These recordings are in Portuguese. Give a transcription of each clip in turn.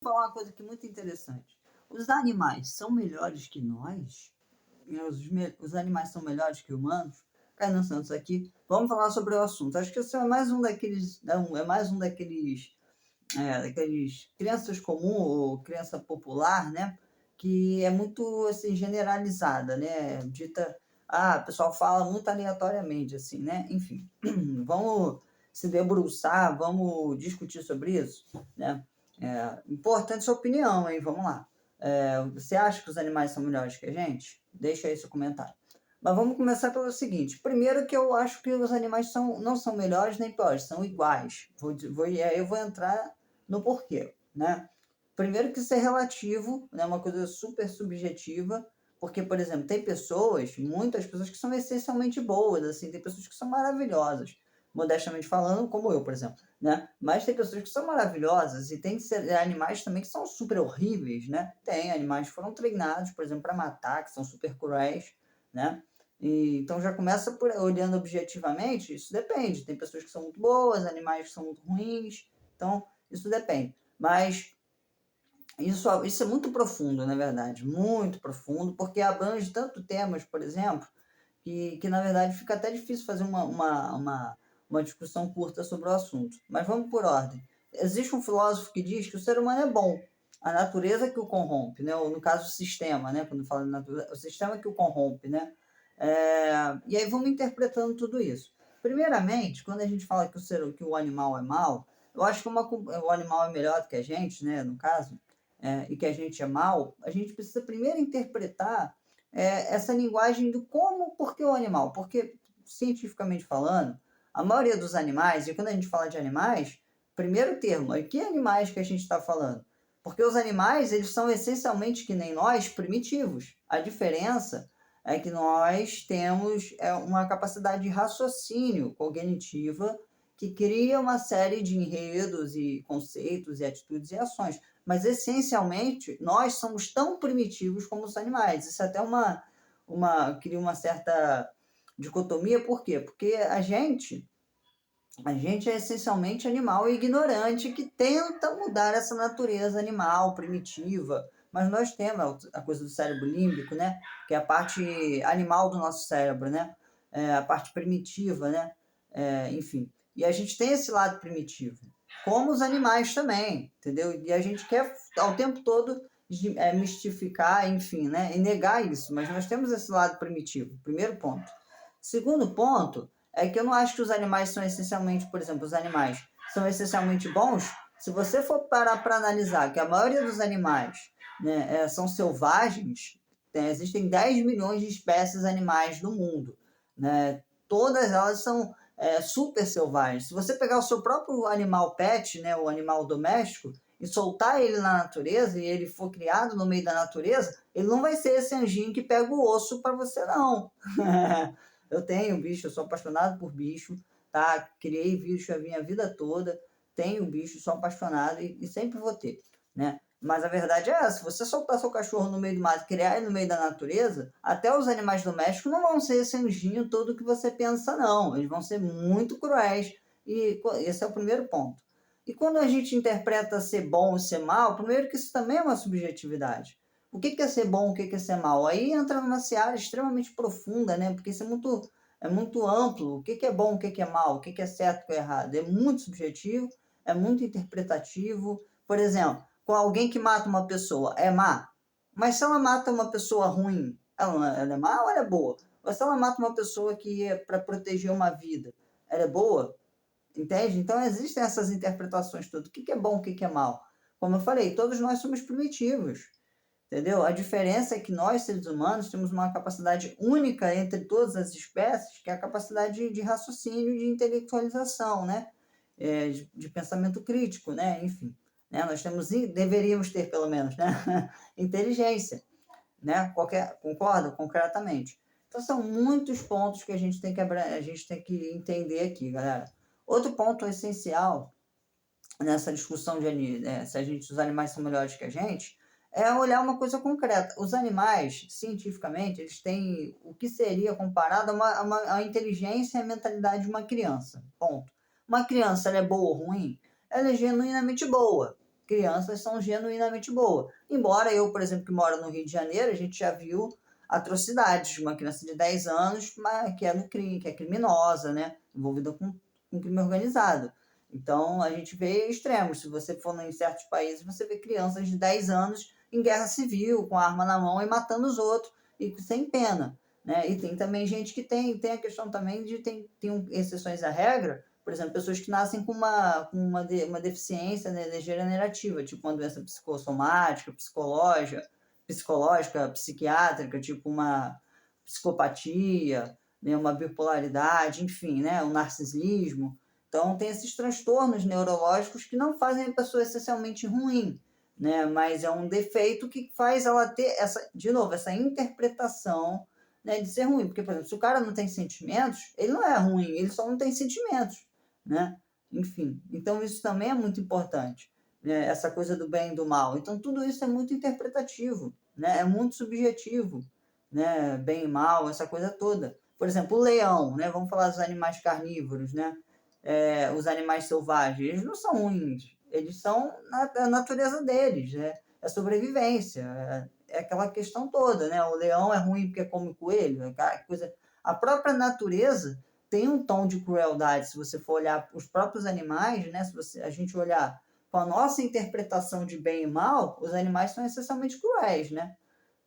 falar uma coisa aqui muito interessante. Os animais são melhores que nós? Os animais são melhores que humanos? Kainan Santos aqui. Vamos falar sobre o assunto. Acho que esse é mais um daqueles. É mais um daqueles crianças comum ou criança popular, né? Que é muito assim generalizada, né? Dita, o pessoal fala muito aleatoriamente, assim, né? Enfim, vamos se debruçar, vamos discutir sobre isso, né? Importante sua opinião, hein? Vamos lá. Você acha que os animais são melhores que a gente? Deixa aí seu comentário. Mas vamos começar pelo seguinte. Primeiro que eu acho que os animais não são melhores nem piores, são iguais. Eu vou entrar no porquê, né? Primeiro que isso é relativo, né? Uma coisa super subjetiva, porque, por exemplo, tem pessoas, muitas pessoas que são essencialmente boas, assim, tem pessoas que são maravilhosas, modestamente falando, como eu, por exemplo, né? Mas tem pessoas que são maravilhosas e tem animais também que são super horríveis, né? Tem animais que foram treinados, por exemplo, para matar, que são super cruéis, né? Então já começa por olhando objetivamente, isso depende. Tem pessoas que são muito boas, animais que são muito ruins, então isso depende. Mas isso é muito profundo, na verdade, muito profundo, porque abrange tanto temas, por exemplo, que na verdade fica até difícil fazer uma discussão curta sobre o assunto. Mas vamos por ordem. Existe um filósofo que diz que o ser humano é bom, a natureza que o corrompe, né? Ou no caso o sistema, né? Quando fala de natureza, o sistema que o corrompe, né? E aí vamos interpretando tudo isso. Primeiramente, quando a gente fala que o animal é mau, eu acho que o animal é melhor do que a gente, né? No caso, e que a gente é mau, a gente precisa primeiro interpretar essa linguagem do como, por que o animal? Porque, cientificamente falando, a maioria dos animais, e quando a gente fala de animais, primeiro termo, que animais que a gente está falando? Porque os animais, eles são essencialmente, que nem nós, primitivos. A diferença é que nós temos uma capacidade de raciocínio cognitiva que cria uma série de enredos e conceitos e atitudes e ações. Mas, essencialmente, nós somos tão primitivos como os animais. Isso é até cria uma certa dicotomia. Por quê? Porque a gente é essencialmente animal e ignorante que tenta mudar essa natureza animal, primitiva. Mas nós temos a coisa do cérebro límbico, né? Que é a parte animal do nosso cérebro, né? A parte primitiva, né? Enfim. E a gente tem esse lado primitivo, como os animais também, entendeu? E a gente quer ao tempo todo mistificar, enfim, né? E negar isso. Mas nós temos esse lado primitivo. Primeiro ponto. Segundo ponto é que eu não acho que os animais são essencialmente, por exemplo, os animais são essencialmente bons. Se você for parar para analisar que a maioria dos animais, né, são selvagens, existem 10 milhões de espécies animais no mundo, né? Todas elas são super selvagens. Se você pegar o seu próprio animal pet, né, o animal doméstico, e soltar ele na natureza, e ele for criado no meio da natureza, ele não vai ser esse anjinho que pega o osso para você, não. Eu tenho bicho, eu sou apaixonado por bicho, tá? Criei bicho a minha vida toda, tenho bicho, sou apaixonado e sempre vou ter, né? Mas a verdade é essa, se você soltar seu cachorro no meio do mato, criar ele no meio da natureza, até os animais domésticos não vão ser esse anjinho todo que você pensa, não. Eles vão ser muito cruéis. E esse é o primeiro ponto. E quando a gente interpreta ser bom ou ser mal, primeiro que isso também é uma subjetividade. O que é ser bom, o que é ser mal? Aí entra numa seara extremamente profunda, né? Porque isso é muito amplo. O que é bom, o que é mal, o que é certo, o que é errado. É muito subjetivo, é muito interpretativo. Por exemplo, com alguém que mata uma pessoa, é má? Mas se ela mata uma pessoa ruim, ela é má ou ela é boa? Ou se ela mata uma pessoa que é para proteger uma vida, ela é boa? Entende? Então existem essas interpretações todas. O que é bom, o que é mal? Como eu falei, todos nós somos primitivos. Entendeu? A diferença é que nós, seres humanos, temos uma capacidade única entre todas as espécies, que é a capacidade de raciocínio, de intelectualização, né? De pensamento crítico, né? Enfim, né? Nós deveríamos ter, pelo menos, né? Inteligência, né? Concorda? Concretamente. Então, são muitos pontos que a gente tem que entender aqui, galera. Outro ponto essencial nessa discussão se os animais são melhores que a gente, é olhar uma coisa concreta. Os animais, cientificamente, eles têm o que seria comparado a inteligência e a mentalidade de uma criança. Ponto. Uma criança, ela é boa ou ruim? Ela é genuinamente boa. crianças são genuinamente boas. Embora eu, por exemplo, que moro no Rio de Janeiro, a gente já viu atrocidades de uma criança de 10 anos que é no crime, que é criminosa, né? Envolvida com crime organizado. Então, a gente vê extremos. Se você for em certos países, você vê crianças de 10 anos em guerra civil, com a arma na mão e matando os outros, e sem pena. Né? E tem também gente que tem a questão também de exceções à regra, por exemplo, pessoas que nascem com uma deficiência, né, degenerativa, tipo uma doença psicossomática, psicológica, psiquiátrica, tipo uma psicopatia, né, uma bipolaridade, enfim, né, um narcisismo. Então, tem esses transtornos neurológicos que não fazem a pessoa essencialmente ruim, né, mas é um defeito que faz ela ter, de novo, essa interpretação, né, de ser ruim. Porque, por exemplo, se o cara não tem sentimentos, ele não é ruim, ele só não tem sentimentos, né? Enfim, então isso também é muito importante, né? Essa coisa do bem e do mal. Então, tudo isso é muito interpretativo, né? É muito subjetivo, né? Bem e mal, essa coisa toda. Por exemplo, o leão, né? Vamos falar dos animais carnívoros, né? Os animais selvagens, eles não são ruins, eles são a natureza deles, né? É sobrevivência, é aquela questão toda, né? O leão é ruim porque come coelho, a própria natureza tem um tom de crueldade. Se você for olhar os próprios animais, né? A gente olhar com a nossa interpretação de bem e mal, os animais são essencialmente cruéis, né?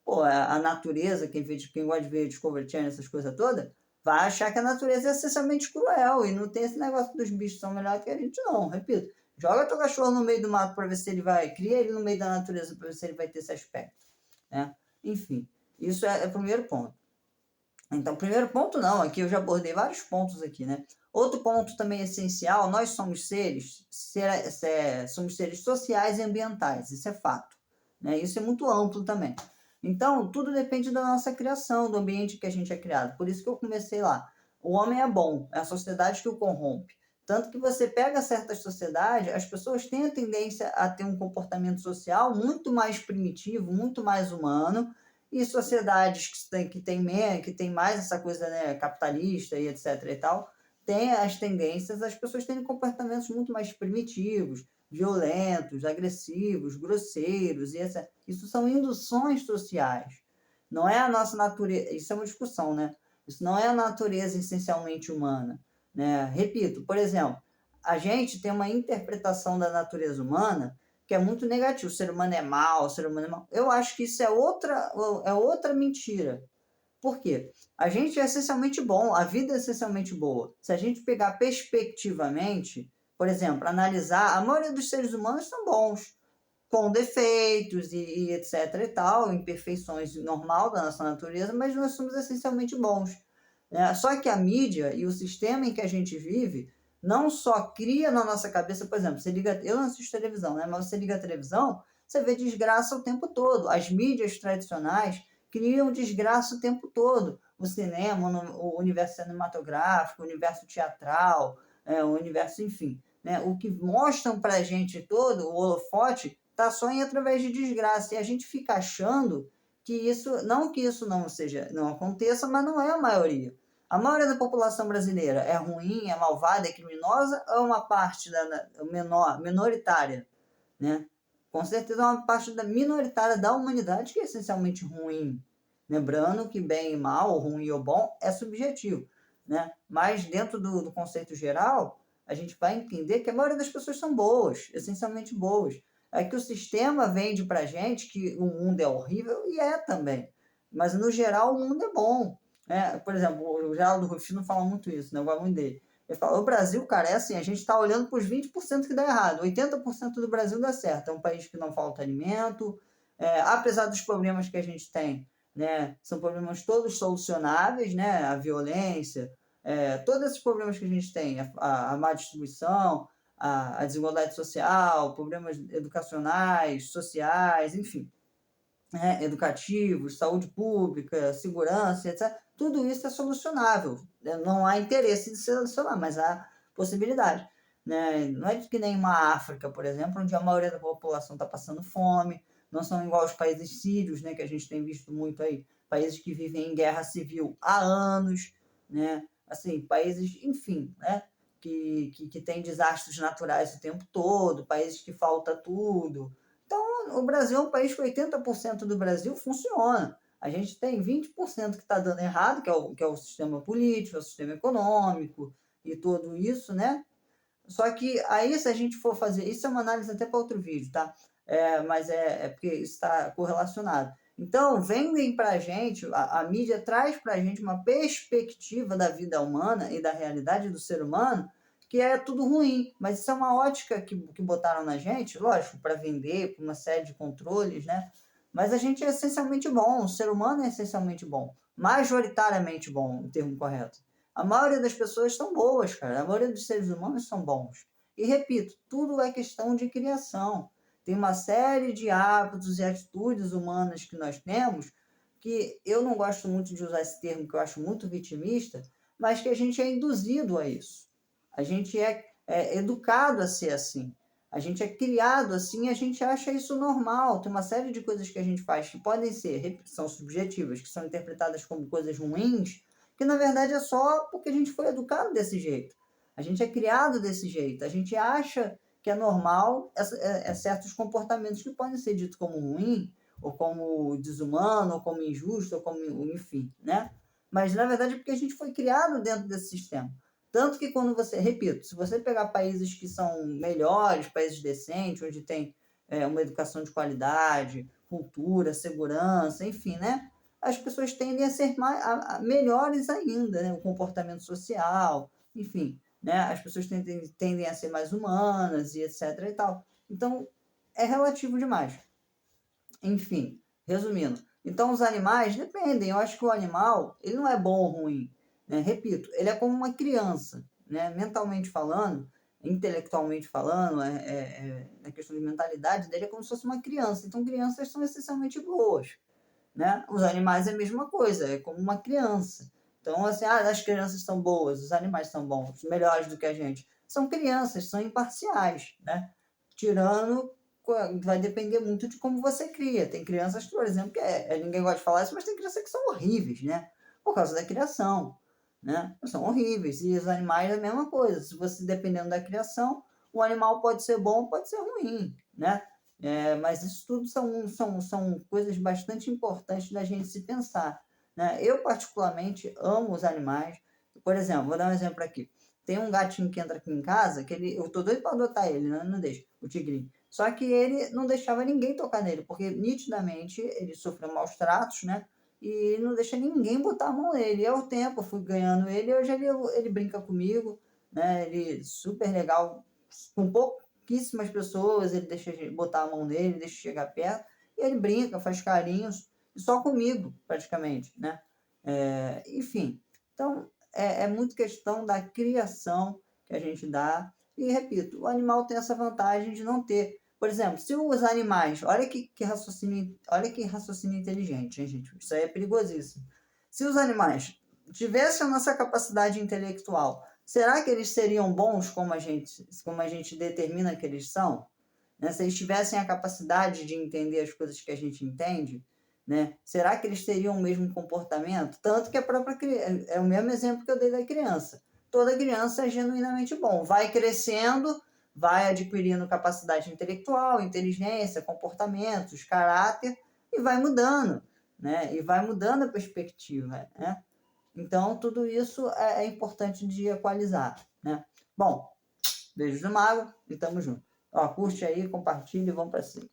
Pô, a natureza, quem gosta de ver Discovery Channel, essas coisas todas, vai achar que a natureza é essencialmente cruel e não tem esse negócio dos bichos são melhores que a gente, não. Repito, joga teu cachorro no meio do mato para ver se ele vai, cria ele no meio da natureza para ver se ele vai ter esse aspecto, né? Enfim, isso é o primeiro ponto. Então, primeiro ponto não, aqui eu já abordei vários pontos aqui, né? Outro ponto também essencial, nós somos somos seres sociais e ambientais, isso é fato, né? Isso é muito amplo também. Então, tudo depende da nossa criação, do ambiente que a gente é criado. Por isso que eu comecei lá. O homem é bom, é a sociedade que o corrompe. Tanto que você pega certas sociedades, as pessoas têm a tendência a ter um comportamento social muito mais primitivo, muito mais humano, e sociedades que tem mais essa coisa, né, capitalista e etc e tal, tem as tendências, as pessoas têm comportamentos muito mais primitivos, violentos, agressivos, grosseiros, isso são induções sociais. Não é a nossa natureza, isso é uma discussão, né? Isso não é a natureza essencialmente humana, né? Repito, por exemplo, a gente tem uma interpretação da natureza humana que é muito negativo. O ser humano é mau, o ser humano é mau. Eu acho que isso é outra mentira. Por quê? A gente é essencialmente bom, a vida é essencialmente boa. Se a gente pegar perspectivamente, por exemplo, analisar, a maioria dos seres humanos são bons, com defeitos e etc e tal, imperfeições normal da nossa natureza, mas nós somos essencialmente bons, né? Só que a mídia e o sistema em que a gente vive não só cria na nossa cabeça, por exemplo, eu não assisto televisão, né? Mas você liga a televisão, você vê desgraça o tempo todo. As mídias tradicionais criam desgraça o tempo todo. O cinema, o universo cinematográfico, o universo teatral, o universo, enfim. Né? O que mostram para a gente todo, o holofote, está só em através de desgraça. E a gente fica achando que isso não aconteça, mas não é a maioria. A maioria da população brasileira é ruim, é malvada, é criminosa, ou é uma parte minoritária, né? Com certeza é uma parte minoritária da humanidade que é essencialmente ruim. Lembrando que bem e mal, ruim ou bom, é subjetivo, né? Mas dentro do conceito geral, a gente vai entender que a maioria das pessoas são boas, essencialmente boas. É que o sistema vende pra gente que o mundo é horrível, e é também. Mas, no geral, o mundo é bom. Né? Por exemplo, o Geraldo Rufino fala muito isso, né? Eu gosto muito dele. Ele fala, o Brasil, cara, é assim, a gente está olhando para os 20% que dá errado. 80% do Brasil dá certo. É um país que não falta alimento, apesar dos problemas que a gente tem, né? São problemas todos solucionáveis, né? A violência, todos esses problemas que a gente tem, a má distribuição, a desigualdade social, problemas educacionais, sociais, enfim, né, educativos, saúde pública, segurança, etc. Tudo isso é solucionável. Não há interesse de solucionar, mas há possibilidade. Né? Não é que nem uma África, por exemplo, onde a maioria da população está passando fome, não são igual os países sírios, né, que a gente tem visto muito aí, países que vivem em guerra civil há anos, né? Assim, países, enfim, né? que tem desastres naturais o tempo todo, países que falta tudo. Então, o Brasil é um país que 80% do Brasil funciona. A gente tem 20% que está dando errado, que é o sistema político, é o sistema econômico e tudo isso, né? Só que aí, se a gente for fazer, isso é uma análise até para outro vídeo, tá? Mas é porque isso está correlacionado. Então, vendem para a gente, a mídia traz para a gente uma perspectiva da vida humana e da realidade do ser humano, que é tudo ruim. Mas isso é uma ótica que botaram na gente, lógico, para vender, por uma série de controles, né? Mas a gente é essencialmente bom, o ser humano é essencialmente bom, majoritariamente bom, o termo correto. A maioria das pessoas são boas, cara. A maioria dos seres humanos são bons. E repito, tudo é questão de criação. Tem uma série de hábitos e atitudes humanas que nós temos que eu não gosto muito de usar esse termo, que eu acho muito vitimista, mas que a gente é induzido a isso. A gente é educado a ser assim. A gente é criado assim e a gente acha isso normal. Tem uma série de coisas que a gente faz que podem ser, são subjetivas, que são interpretadas como coisas ruins, que na verdade é só porque a gente foi educado desse jeito. A gente é criado desse jeito. A gente acha que é normal certos comportamentos que podem ser ditos como ruim, ou como desumano, ou como injusto, ou como enfim, né? Mas na verdade é porque a gente foi criado dentro desse sistema. Tanto que quando você, repito, se você pegar países que são melhores, países decentes, onde tem uma educação de qualidade, cultura, segurança, enfim, né? As pessoas tendem a ser melhores ainda, né? O comportamento social, enfim, né? As pessoas tendem a ser mais humanas e etc e tal. Então, é relativo demais. Enfim, resumindo. Então, os animais dependem. Eu acho que o animal, ele não é bom ou ruim, né? Repito, ele é como uma criança, né? Mentalmente falando, intelectualmente falando, na questão de mentalidade dele, é como se fosse uma criança. Então, crianças são essencialmente boas, né? Os animais é a mesma coisa, é como uma criança. Então, assim, as crianças são boas, os animais são bons, melhores do que a gente. São crianças, são imparciais, né? Tirando, vai depender muito de como você cria. Tem crianças, por exemplo, que ninguém gosta de falar isso, mas tem crianças que são horríveis, né? Por causa da criação, né? São horríveis. E os animais é a mesma coisa. Se você, dependendo da criação, o animal pode ser bom, pode ser ruim, né? Mas isso tudo são coisas bastante importantes da gente se pensar, né? Eu, particularmente, amo os animais. Por exemplo, vou dar um exemplo aqui. Tem um gatinho que entra aqui em casa, eu tô doido para adotar ele, né? Não deixa, o tigrinho. Só que ele não deixava ninguém tocar nele, porque nitidamente ele sofreu maus tratos, né? E não deixa ninguém botar a mão nele. E ao tempo eu fui ganhando ele, e hoje ele brinca comigo, né? Ele super legal, com pouquíssimas pessoas, ele deixa botar a mão nele, deixa chegar perto, e ele brinca, faz carinhos, e só comigo, praticamente, né? Enfim, então é muito questão da criação que a gente dá, e repito, o animal tem essa vantagem de não ter. Por exemplo, se os animais, olha que raciocínio inteligente, hein, gente? Isso aí é perigosíssimo. Se os animais tivessem a nossa capacidade intelectual, será que eles seriam bons como a gente determina que eles são? Né? Se eles tivessem a capacidade de entender as coisas que a gente entende, né? Será que eles teriam o mesmo comportamento? Tanto que a própria criança, é o mesmo exemplo que eu dei da criança. Toda criança é genuinamente bom, vai crescendo, vai adquirindo capacidade intelectual, inteligência, comportamentos, caráter, e vai mudando, né? E vai mudando a perspectiva, né? Então, tudo isso é importante de equalizar, né? Bom, beijos do mago e tamo junto. Ó, curte aí, compartilha e vamos para cima.